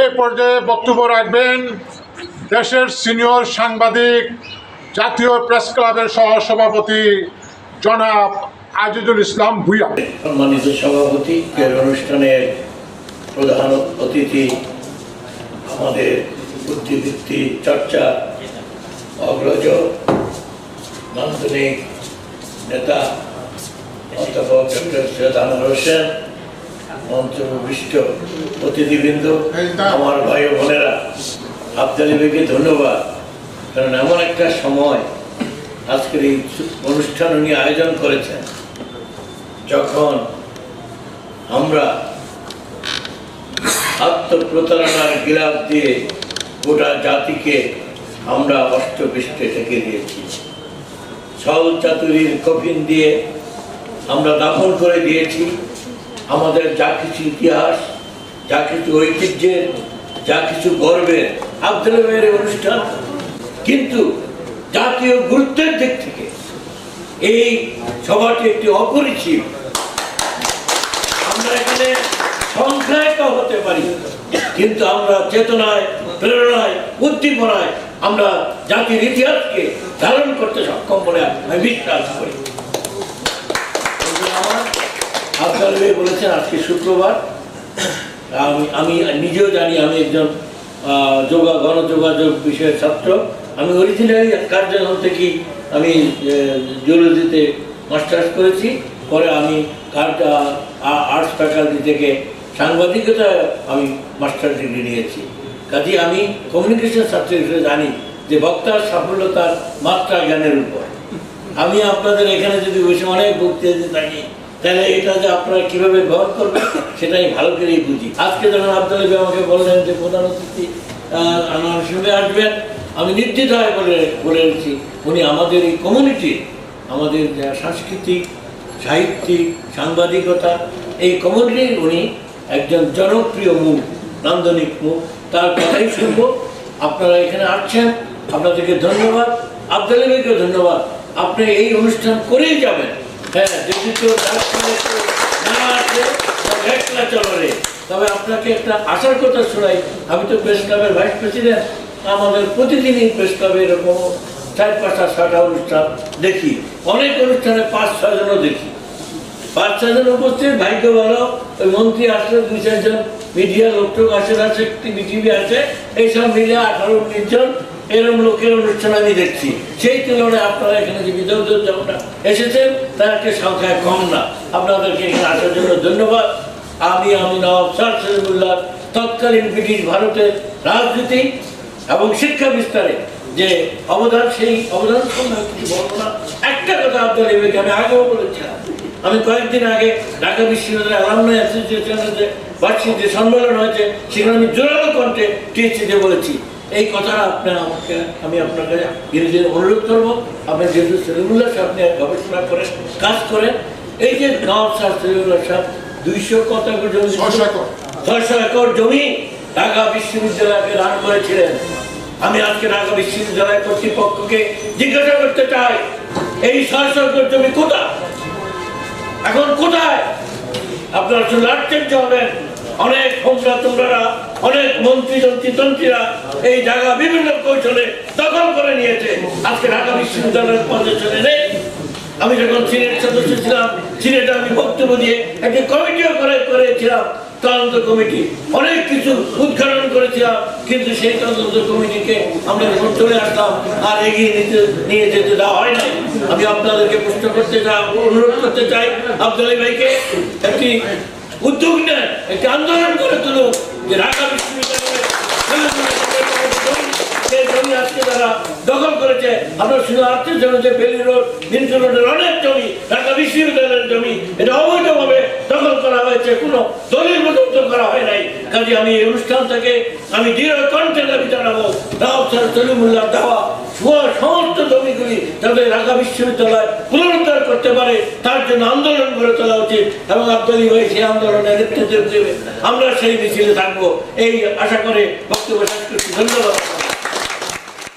এই পর্যায়ে বক্তব্য রাখবেন দেশের সিনিয়র সাংবাদিক, জাতীয় প্রেস ক্লাবের সহসভাপতি জনাব আজিজুল ইসলাম ভূঁইয়া। সম্মানিত সভাপতি, অনুষ্ঠানের প্রধান অতিথি, আমাদের বুদ্ধিবৃত্তি চর্চা অগ্রজ নান্দনিক নেতা অধ্যাপক ডক্টর সৈয়দ আনোয়ার হোসেন, মঞ্চবিষ্ট অতিথিবৃন্দ, আমার ভাই ও বোনেরা, আফজাল ভাইকে ধন্যবাদ। কারণ এমন একটা সময় আজকের এই অনুষ্ঠান উনি আয়োজন করেছেন যখন আমরা আত্মপ্রতারণার গিলাফ দিয়ে গোটা জাতিকে আমরা অষ্টপৃষ্ঠে ঢেকে দিয়েছি। ছল চাতুরির কফিন দিয়ে আমরা দাফন করে দিয়েছি আমাদের যা কিছু ইতিহাস, যা কিছু ঐতিহ্যের, যা কিছু গর্বের আফজাল ভাইয়ের অনুষ্ঠান। কিন্তু জাতীয় গুরুত্বের দিক থেকে এই সভাটি একটি অপরিচিত। আমরা এখানে সংখ্যায় হতে পারি, কিন্তু আমরা চেতনায়, প্রেরণায়, উদ্দীপনায় আমরা জাতির ইতিহাসকে ধারণ করতে সক্ষম বলে আমি বিশ্বাস করি। আফজাল ভাই বলেছেন আজকে শুক্রবার, আমি নিজেও জানি আমি একজন গণযোগাযোগ বিষয়ের ছাত্র। আমি অরিজিনালি কার্যক্রম থেকেই আমি জিওলজিতে মাস্টার্স করেছি, পরে আমি আর্টস ফ্যাকাল্টি থেকে সাংবাদিকতা আমি মাস্টার ডিগ্রি নিয়েছি। কাজে আমি কমিউনিকেশন ছাত্র হিসেবে জানি যে বক্তার সাফল্যতার মাত্রা জ্ঞানের উপর। আমি আপনাদের এখানে যদি বসে অনেক বক্তৃতা দিতে থাকি তাহলে এটা যে আপনারা কীভাবে গ্রহণ করবেন সেটাই ভালো করেই বুঝি। আজকে যখন আফজাল ভাই আমাকে বললেন যে প্রধান অতিথি আমার সঙ্গে আসবেন, আমি নিশ্চিত হয়ে বলেছি উনি আমাদের এই কমিউনিটির, আমাদের সাংস্কৃতিক, সাহিত্যিক, সাংবাদিকতা, এই কমিউনিটির উনি একজন জনপ্রিয় মুখ, নান্দনিক মুখ। তার কথাই শুনব। আপনারা এখানে আসছেন, আপনাদেরকে ধন্যবাদ। আফজাল ভাইকে ধন্যবাদ, আপনি এই অনুষ্ঠান করেই যাবেন। হ্যাঁ, যদি কেউ না আসে একলা চলরে, তবে আপনাকে একটা আশার কথা শোনাই। আমি তো প্রেস ক্লাবের ভাইস প্রেসিডেন্ট, আমাদের প্রতিদিনই প্রেস ক্লাবে এরকম 4-5-6টা অনুষ্ঠান দেখি। অনেক অনুষ্ঠানে 5-6 জনও দেখি। 5-6 জন উপস্থিত, ভাগ্য ভালো। ওই মন্ত্রী আসলে 2-4 জন, মিডিয়া লোকটোক আসে, টিভি আছে, এইসব মিলে 18-19 জন এরকম লোকের অনুষ্ঠান আমি দেখছি। সেই তুলনায় আপনারা এখানে যে বিদগ্ধ যেমনটা এসেছেন তার একটা সংখ্যায় কম না। আপনাদেরকে এখানে আসার জন্য ধন্যবাদ। আমি নওয়াব স্যার সলিমুল্লাহ তৎকালীন ব্রিটিশ ভারতের রাজনীতি এবং শিক্ষা বিস্তারে যে অবদান, সেই অবদান সম্বন্ধে কিছু বলবো না। একটা কথা আফজাল ভাইকে আমি আগেও বলেছিলাম। আমি কয়েকদিন আগে ঢাকা বিশ্ববিদ্যালয় অ্যালামনাই অ্যাসোসিয়েশনের যে বার্ষিক যে সম্মেলন হয়েছে সেখানে আমি জোরালো কণ্ঠে টিএসসিতে বলেছি এই কথাটা আমি আপনাকে ধীরে ধীরে অনুরোধ করবো। আপনি যেহেতু সলিমুল্লাহ সাহেব নিয়ে গবেষণা করেন, কাজ করেন, এই যে নওয়াব স্যার সলিমুল্লাহ সাহেব 600 একর জমি ঢাকা বিশ্ববিদ্যালয়কে দান করেছিলেন। আমি আজকে ঢাকা বিশ্ববিদ্যালয় কর্তৃপক্ষকে জিজ্ঞাসা করতে চাই, এই 600 একর জমি কোথায়? এখন কোথায়? আপনারা শুধু আশ্চর্য হবেন। অনেক তোমরা অনেক তন্ত্রীরা এই জায়গা বিভিন্ন কৌশলে দখল করে নিয়েছে। আজকে ঢাকা বিশ্ববিদ্যালয়ের পজিশনে নেই। আমি যখন সিনেট সদস্য ছিলাম, সিনেটে আমি বক্তব্য দিয়ে একটি কমিটিও করেছিলাম, তদন্ত কমিটি, অনেক কিছু উদ্ঘাটন করেছিলাম। কিন্তু সেই তদন্ত কমিটিকে আমরা যখন চলে আসলাম আর এগিয়ে নিয়ে যেতে দেওয়া হয় নাই। আমি আপনাদেরকে প্রশ্ন করতে চাই, অনুরোধ করতে চাই আফজাল ভাইকে একটি উদ্যোগ নেন, একটি আন্দোলন করে তুলুন যে ঢাকা বিশ্ববিদ্যালয়ের জমি আজকে তারা দখল করেছে। আমরা শুধু আর্থিক জন্য যে বেলি রোড, বিনসু রোডের অনেক জমি ঢাকা বিশ্ববিদ্যালয়ের জমি, এটা অবৈধভাবে দখল করা হয়েছে, কোনো দলিল পর্যন্ত করা হয় নাই। কাজে আমি এই অনুষ্ঠান থেকে আমি দৃঢ় কণ্ঠে দাবি জানাবো নওয়াব স্যার সলিমুল্লাহ দেওয়া সমস্ত জমিগুলি যাতে ঢাকা বিশ্ববিদ্যালয় পুনরুদ্ধার করতে পারে তার জন্য আন্দোলন গড়ে তোলা উচিত এবং আফজাল ভাই সেই আন্দোলনের নেতৃত্ব দেবে। আমরা সেই মিছিলে থাকবো এই আশা করে বক্তব্য শেষ করছি। ধন্যবাদ।